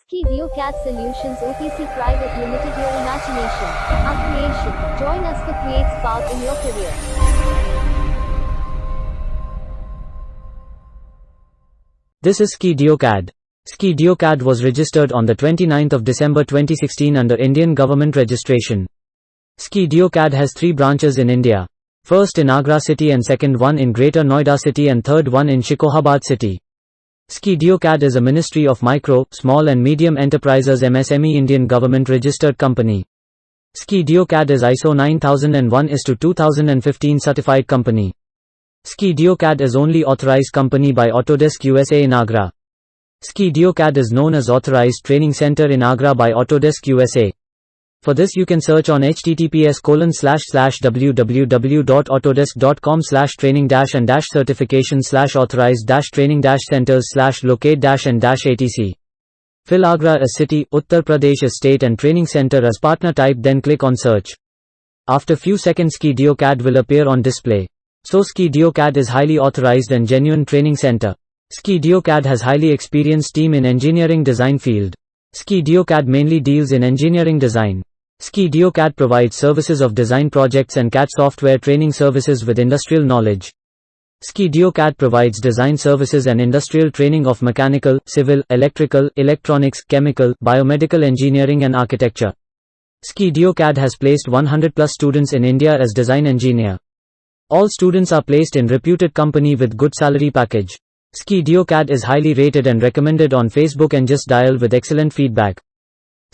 ScheDio CAD Solutions OTC Private Limited. Your imagination, our creation. Join us to create spark in your career. This is ScheDio CAD. ScheDio CAD was registered on the 29th of December 2016 under Indian government registration. ScheDio CAD has 3 branches in India. First in Agra city and second one in Greater Noida city and third one in Shikohabad city. ScheDio CAD is a Ministry of Micro, Small and Medium Enterprises MSME Indian government registered company. ScheDio CAD is ISO 9001:2015 certified company. ScheDio CAD is only authorized company by AutoDESK USA in Agra. ScheDio CAD is known as Authorized Training Center in Agra by AutoDESK USA. For this you can search on https://www.autodesk.com/training-and-certification/authorized-training-centers/locate-and-etc. Fill Agra as city, Uttar Pradesh as state and training center as partner type, then click on search. After few seconds ScheDio CAD will appear on display. So ScheDio CAD is highly authorized and genuine training center. ScheDio CAD has highly experienced team in engineering design field. ScheDio CAD mainly deals in engineering design. ScheDio CAD provides services of design projects and CAD software training services with industrial knowledge. ScheDio CAD provides design services and industrial training of mechanical, civil, electrical, electronics, chemical, biomedical engineering and architecture. ScheDio CAD has placed 100+ students in India as design engineer. All students are placed in reputed company with good salary package. ScheDio CAD is highly rated and recommended on Facebook and Just Dial with excellent feedback.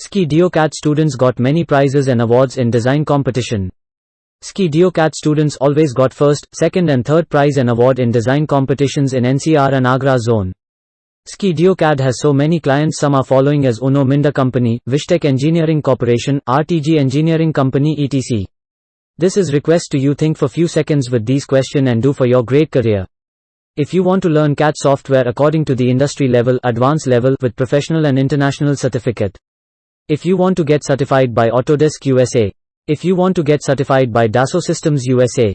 ScheDio CAD students got many prizes and awards in design competition. ScheDio CAD students always got first, second and third prize and award in design competitions in NCR and Agra zone. ScheDio CAD has so many clients, some are following as Uno Minda Company, Vishtech Engineering Corporation, RTG Engineering Company etc. This is request to you think for few seconds with these question and do for your great career. If you want to learn CAD software according to the industry level, advanced level with professional and international certificate. If you want to get certified by Autodesk USA. If you want to get certified by Dassault Systems USA.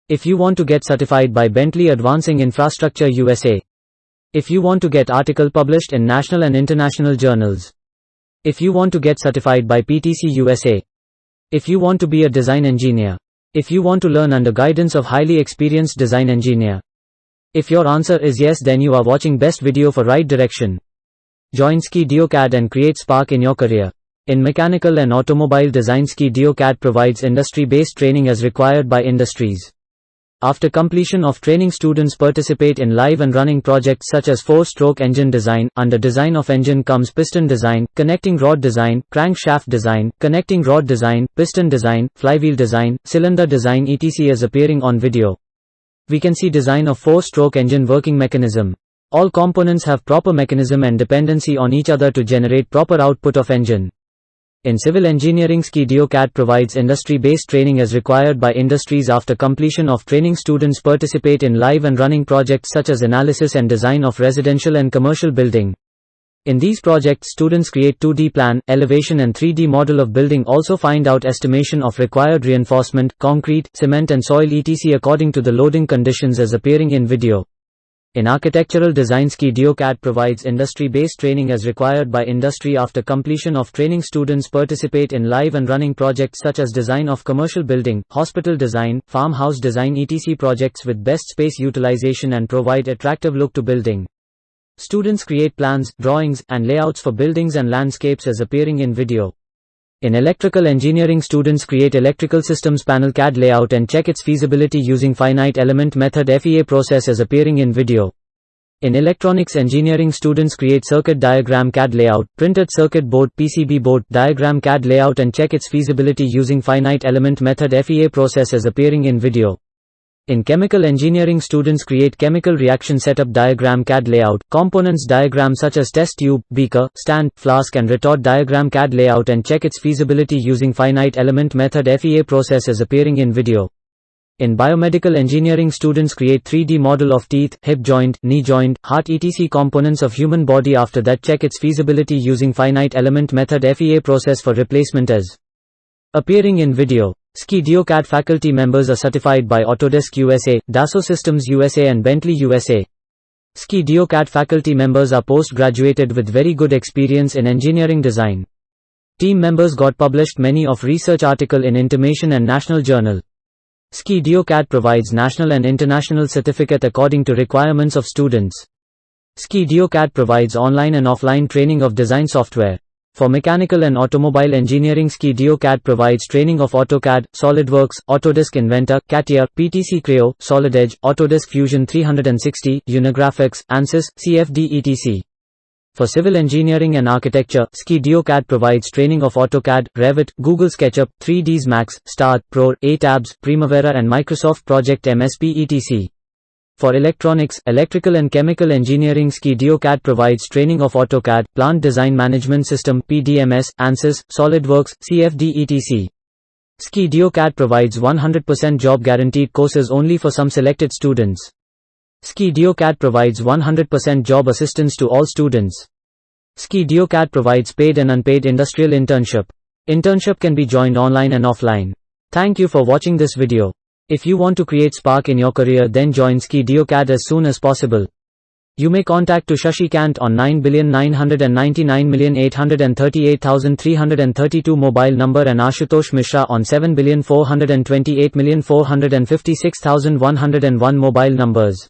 If you want to get certified by Bentley Advancing Infrastructure USA. If you want to get article published in national and international journals. If you want to get certified by PTC USA. If you want to be a design engineer. If you want to learn under guidance of highly experienced design engineer. If your answer is yes, then you are watching best video for right direction. Join ScheDio CAD and create spark in your career. In mechanical and automobile design, ScheDio CAD provides industry-based training as required by industries. After completion of training, students participate in live and running projects such as 4-stroke engine design. Under design of engine comes piston design, connecting rod design, crankshaft design, connecting rod design, piston design, flywheel design, cylinder design etc. is appearing on video. We can see design of 4-stroke engine working mechanism. All components have proper mechanism and dependency on each other to generate proper output of engine. In civil engineering, ScheDio CAD provides industry-based training as required by industries. After completion of training, students participate in live and running projects such as analysis and design of residential and commercial building. In these projects, students create 2D plan, elevation and 3D model of building, also find out estimation of required reinforcement, concrete, cement and soil etc. according to the loading conditions as appearing in video. In architectural design, ScheDio CAD provides industry-based training as required by industry. After completion of training, students participate in live and running projects such as design of commercial building, hospital design, farmhouse design etc. projects with best space utilization and provide attractive look to building. Students create plans, drawings, and layouts for buildings and landscapes as appearing in video. In electrical engineering, students create electrical systems panel CAD layout and check its feasibility using finite element method FEA process as appearing in video. In electronics engineering, students create circuit diagram CAD layout, printed circuit board PCB board diagram CAD layout and check its feasibility using finite element method FEA process as appearing in video. In chemical engineering, students create chemical reaction setup diagram CAD layout, components diagram such as test tube, beaker, stand, flask and retort diagram CAD layout and check its feasibility using finite element method FEA process as appearing in video. In biomedical engineering, students create 3D model of teeth, hip joint, knee joint, heart etc. components of human body. After that, check its feasibility using finite element method FEA process for replacement as appearing in video. ScheDio CAD faculty members are certified by Autodesk USA, Dassault Systems USA and Bentley USA. ScheDio CAD faculty members are post-graduated with very good experience in engineering design. Team members got published many of research article in Intimation and National Journal. ScheDio CAD provides national and international certificate according to requirements of students. ScheDio CAD provides online and offline training of design software. For mechanical and automobile engineering, ScheDio CAD provides training of AutoCAD, SolidWorks, AutoDESK Inventor, CATIA, PTC Creo, Solidedge, Autodesk Fusion 360, Unigraphics, ANSYS, CFD etc. For civil engineering and architecture, ScheDio CAD provides training of AutoCAD, Revit, Google SketchUp, 3ds Max, Start, Pro, Etabs, Primavera and Microsoft Project MSP etc. For electronics, electrical and chemical engineering, ScheDio CAD provides training of AutoCAD, Plant Design Management System PDMS, ANSYS, SolidWorks, CFD etc. ScheDio CAD provides 100% job guaranteed courses only for some selected students. ScheDio CAD provides 100% job assistance to all students. ScheDio CAD provides paid and unpaid industrial internship. Internship can be joined online and offline. Thank you for watching this video. If you want to create spark in your career, then join ScheDio CAD as soon as possible. You may contact to Shashi Kant on 9,999,838,332 mobile number and Ashutosh Mishra on 7,428,456,101 mobile numbers.